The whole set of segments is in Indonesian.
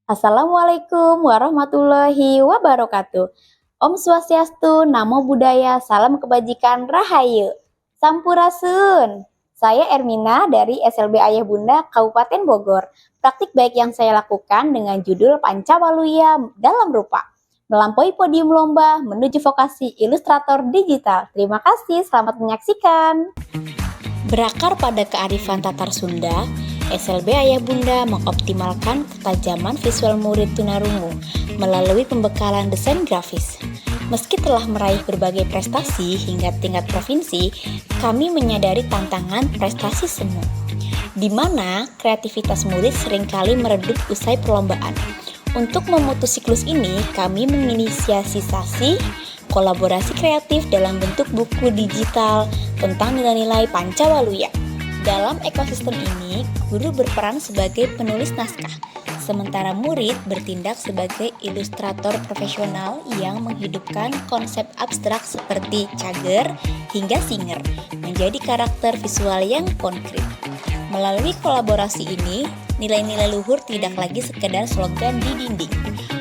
Assalamualaikum warahmatullahi wabarakatuh. Om Swastiastu, Namo Buddhaya, Salam Kebajikan, Rahayu. Sampurasun. Saya Ermina dari SLB Ayah Bunda Kabupaten Bogor. Praktik baik yang saya lakukan dengan judul Pancawaluya dalam rupa. Melampaui podium lomba menuju vokasi ilustrator digital. Terima kasih, selamat menyaksikan. Berakar pada kearifan Tatar Sunda, SLB Ayah Bunda mengoptimalkan ketajaman visual murid tunarungu melalui pembekalan desain grafis. Meski telah meraih berbagai prestasi hingga tingkat provinsi, kami menyadari tantangan prestasi semu, di mana kreativitas murid seringkali meredup usai perlombaan. Untuk memutus siklus ini, kami menginisiasi kolaborasi kreatif dalam bentuk buku digital tentang nilai-nilai Pancawaluya. Dalam ekosistem ini, guru berperan sebagai penulis naskah, sementara murid bertindak sebagai ilustrator profesional yang menghidupkan konsep abstrak seperti cager hingga singer menjadi karakter visual yang konkret. Melalui kolaborasi ini, nilai-nilai luhur tidak lagi sekedar slogan di dinding,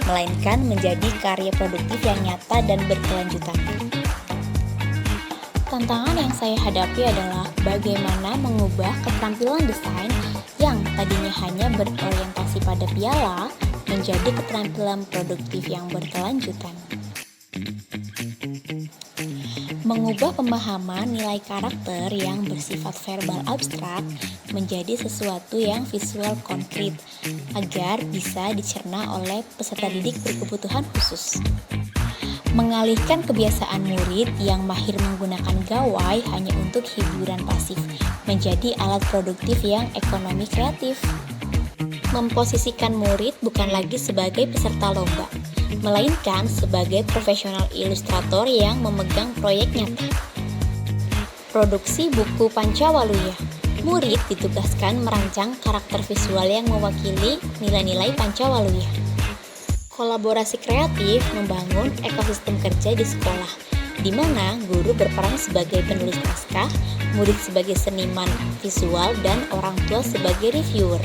melainkan menjadi karya produktif yang nyata dan berkelanjutan. Tantangan yang saya hadapi adalah bagaimana mengubah keterampilan desain yang tadinya hanya berorientasi pada piala menjadi keterampilan produktif yang berkelanjutan. Mengubah pemahaman nilai karakter yang bersifat verbal abstrak menjadi sesuatu yang visual konkret agar bisa dicerna oleh peserta didik berkebutuhan khusus. Mengalihkan kebiasaan murid yang mahir menggunakan gawai hanya untuk hiburan pasif menjadi alat produktif yang ekonomi kreatif. Memposisikan murid bukan lagi sebagai peserta lomba, melainkan sebagai profesional ilustrator yang memegang proyek nyata. Produksi buku Pancawaluya. Murid ditugaskan merancang karakter visual yang mewakili nilai-nilai Pancawaluya. Kolaborasi kreatif membangun ekosistem kerja di sekolah, di mana guru berperan sebagai penulis naskah, murid sebagai seniman visual, dan orang tua sebagai reviewer.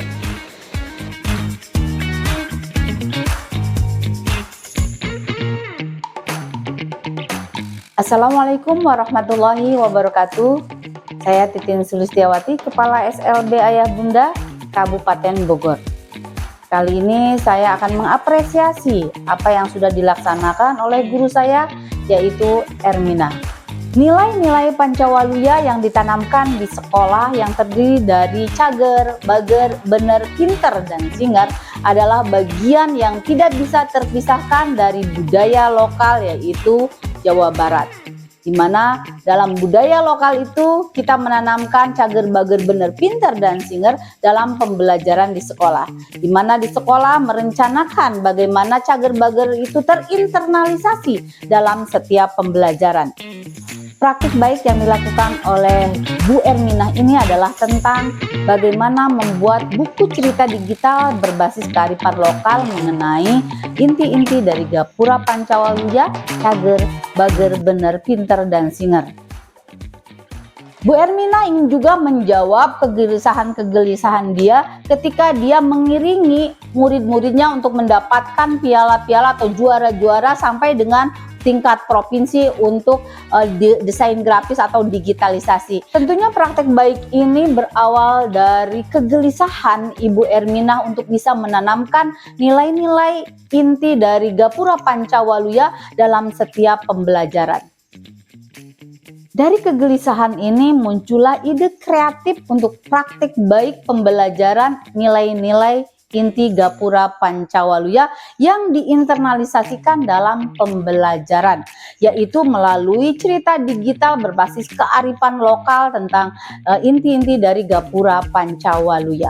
Assalamualaikum warahmatullahi wabarakatuh. Saya Titin Sulistiawati, Kepala SLB Ayah Bunda Kabupaten Bogor. Kali ini saya akan mengapresiasi apa yang sudah dilaksanakan oleh guru saya, yaitu Ermina. Nilai-nilai Pancawaluya yang ditanamkan di sekolah yang terdiri dari cager, bager, bener, pinter, dan singer adalah bagian yang tidak bisa terpisahkan dari budaya lokal, yaitu Jawa Barat, di mana dalam budaya lokal itu kita menanamkan cager, bager, bener, pinter, dan singer dalam pembelajaran di sekolah, di mana di sekolah merencanakan bagaimana cager, bager itu terinternalisasi dalam setiap pembelajaran. Praktik baik yang dilakukan oleh Bu Ermina ini adalah tentang bagaimana membuat buku cerita digital berbasis kearifan lokal mengenai inti-inti dari Gapura Pancawaluya, cager, bager, bener, pinter, dan singer. Bu Ermina ingin juga menjawab kegelisahan-kegelisahan dia ketika dia mengiringi murid-muridnya untuk mendapatkan piala-piala atau juara-juara sampai dengan tingkat provinsi untuk desain grafis atau digitalisasi. Tentunya praktek baik ini berawal dari kegelisahan Ibu Ermina untuk bisa menanamkan nilai-nilai inti dari Gapura Pancawaluya dalam setiap pembelajaran. Dari kegelisahan ini muncullah ide kreatif untuk praktik baik pembelajaran nilai-nilai inti Gapura Pancawaluya yang diinternalisasikan dalam pembelajaran, yaitu melalui cerita digital berbasis kearifan lokal tentang inti-inti dari Gapura Pancawaluya.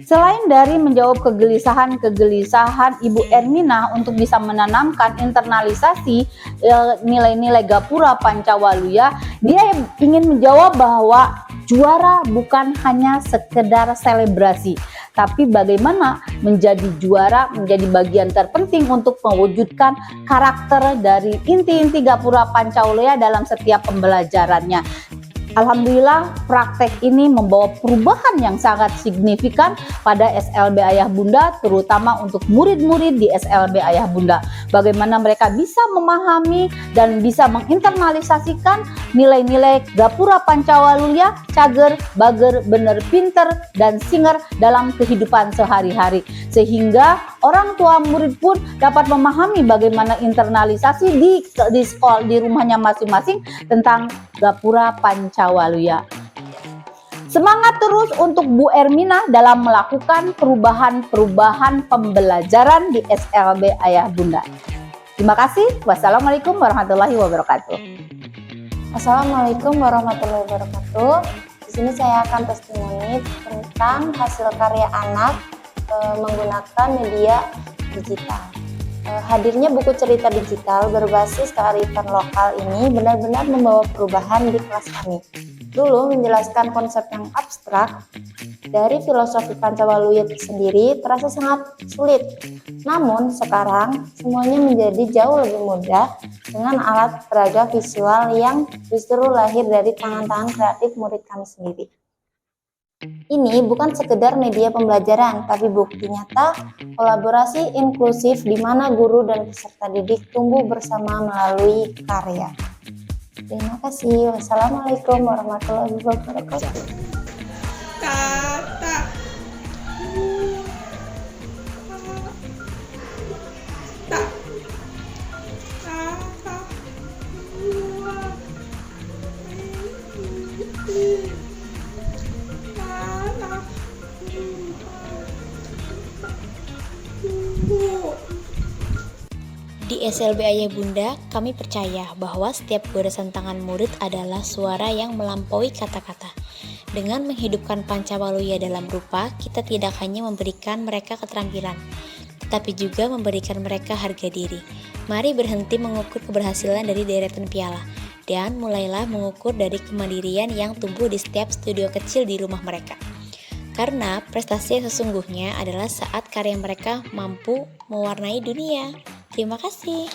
Selain dari menjawab kegelisahan Ibu Ermina untuk bisa menanamkan internalisasi nilai-nilai Gapura Pancawaluya, dia ingin menjawab bahwa juara bukan hanya sekedar selebrasi, tapi bagaimana menjadi juara menjadi bagian terpenting untuk mewujudkan karakter dari inti-inti Gapura Pancawaluya dalam setiap pembelajarannya. Alhamdulillah praktek ini membawa perubahan yang sangat signifikan pada SLB Ayah Bunda, terutama untuk murid-murid di SLB Ayah Bunda. Bagaimana mereka bisa memahami dan bisa menginternalisasikan nilai-nilai Gapura Pancawaluya, Cager, Bager, Bener, Pinter, dan Singer dalam kehidupan sehari-hari. Sehingga orang tua murid pun dapat memahami bagaimana internalisasi di sekolah, di rumahnya masing-masing tentang Gapura Pancawaluya. Semangat terus untuk Bu Ermina dalam melakukan perubahan-perubahan pembelajaran di SLB Ayah Bunda. Terima kasih. Wassalamualaikum warahmatullahi wabarakatuh. Assalamualaikum warahmatullahi wabarakatuh. Di sini saya akan testimoni tentang hasil karya anak menggunakan media digital. Hadirnya buku cerita digital berbasis kearifan lokal ini benar-benar membawa perubahan di kelas kami. Dulu menjelaskan konsep yang abstrak dari filosofi Pancawaluya sendiri terasa sangat sulit. Namun sekarang semuanya menjadi jauh lebih mudah dengan alat peraga visual yang justru lahir dari tangan-tangan kreatif murid kami sendiri. Ini bukan sekedar media pembelajaran, tapi bukti nyata kolaborasi inklusif di mana guru dan peserta didik tumbuh bersama melalui karya. Terima kasih. Wassalamualaikum warahmatullahi wabarakatuh. Di SLB Ayah Bunda, kami percaya bahwa setiap goresan tangan murid adalah suara yang melampaui kata-kata. Dengan menghidupkan Pancawaluya dalam rupa, kita tidak hanya memberikan mereka keterampilan, tetapi juga memberikan mereka harga diri. Mari berhenti mengukur keberhasilan dari deretan piala, dan mulailah mengukur dari kemandirian yang tumbuh di setiap studio kecil di rumah mereka. Karena prestasi yang sesungguhnya adalah saat karya mereka mampu mewarnai dunia. Terima kasih.